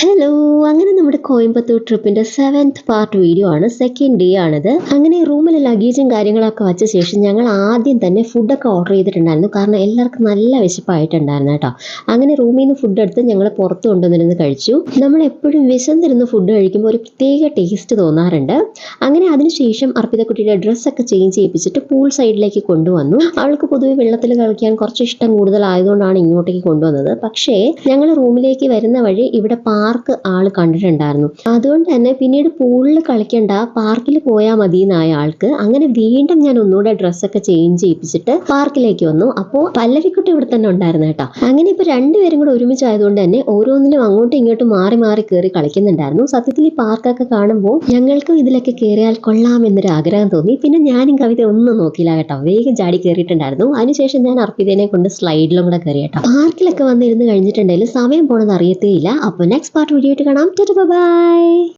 Hello, അങ്ങനെ നമ്മുടെ Coimbatore ട്രിപ്പിന്റെ 7th part video ആണ്. സെക്കൻഡ് ഡേ ആണിത്. അങ്ങനെ റൂമിൽ ലഗേജും കാര്യങ്ങളൊക്കെ വച്ച ശേഷം ഞങ്ങൾ ആദ്യം തന്നെ ഫുഡൊക്കെ ഓർഡർ ചെയ്തിട്ടുണ്ടായിരുന്നു. കാരണം എല്ലാവർക്കും നല്ല വിശപ്പായിട്ടുണ്ടായിരുന്നു കേട്ടോ. അങ്ങനെ റൂമിൽ നിന്ന് ഫുഡ് എടുത്ത് ഞങ്ങൾ പുറത്ത് കൊണ്ടുവന്നിരുന്ന് കഴിച്ചു. നമ്മൾ എപ്പോഴും വിശന്നിരുന്ന് ഫുഡ് കഴിക്കുമ്പോൾ ഒരു പ്രത്യേക ടേസ്റ്റ് തോന്നാറുണ്ട്. അങ്ങനെ അതിനുശേഷം അർപ്പിതക്കുട്ടിയുടെ ഡ്രസ്സൊക്കെ ചേഞ്ച് ചെയ്യിപ്പിച്ചിട്ട് പൂൾ സൈഡിലേക്ക് കൊണ്ടുവന്നു. അവൾക്ക് പൊതുവെ വെള്ളത്തിൽ കളിക്കാൻ കുറച്ച് ഇഷ്ടം കൂടുതലായതുകൊണ്ടാണ് ഇങ്ങോട്ടേക്ക് കൊണ്ടുവന്നത്. പക്ഷേ ഞങ്ങൾ റൂമിലേക്ക് വരുന്ന വഴി ഇവിടെ പാർക്ക് ആള് കണ്ടിട്ടുണ്ടായിരുന്നു. അതുകൊണ്ട് തന്നെ പിന്നീട് പൂളിൽ കളിക്കണ്ട, പാർക്കിൽ പോയാൽ മതി എന്നായ ആൾക്ക്. അങ്ങനെ വീണ്ടും ഞാൻ ഒന്നുകൂടെ ഡ്രസ്സൊക്കെ ചേഞ്ച് ചെയ്യിപ്പിച്ചിട്ട് പാർക്കിലേക്ക് വന്നു. അപ്പോൾ പല്ലവിക്കുട്ടി ഇവിടെ തന്നെ ഉണ്ടായിരുന്നു കേട്ടോ. അങ്ങനെ ഇപ്പൊ രണ്ടുപേരും കൂടെ ഒരുമിച്ചായതുകൊണ്ട് തന്നെ ഓരോന്നിലും അങ്ങോട്ടും ഇങ്ങോട്ടും മാറി മാറി കയറി കളിക്കുന്നുണ്ടായിരുന്നു. സത്യത്തിൽ ഈ പാർക്കൊക്കെ കാണുമ്പോൾ ഞങ്ങൾക്കും ഇതിലൊക്കെ കയറിയാൽ കൊള്ളാമെന്നൊരു ആഗ്രഹം തോന്നി. പിന്നെ ഞാനും കവിത ഒന്നും നോക്കിയില്ല കേട്ടോ, വേഗം ചാടി കയറിയിട്ടുണ്ടായിരുന്നു. അതിനുശേഷം ഞാൻ അർപ്പിതനെ കൊണ്ട് സ്ലൈഡിലും കൂടെ കയറി കേട്ടോ. പാർക്കിലൊക്കെ വന്നിരുന്ന് കഴിഞ്ഞിട്ടുണ്ടെങ്കിൽ സമയം പോണത് അറിയത്തേ ഇല്ല. അപ്പോൾ നെക്സ്റ്റ് പാർട്ട് വീഡിയോ ആയിട്ട് കാണാം. ബൈ.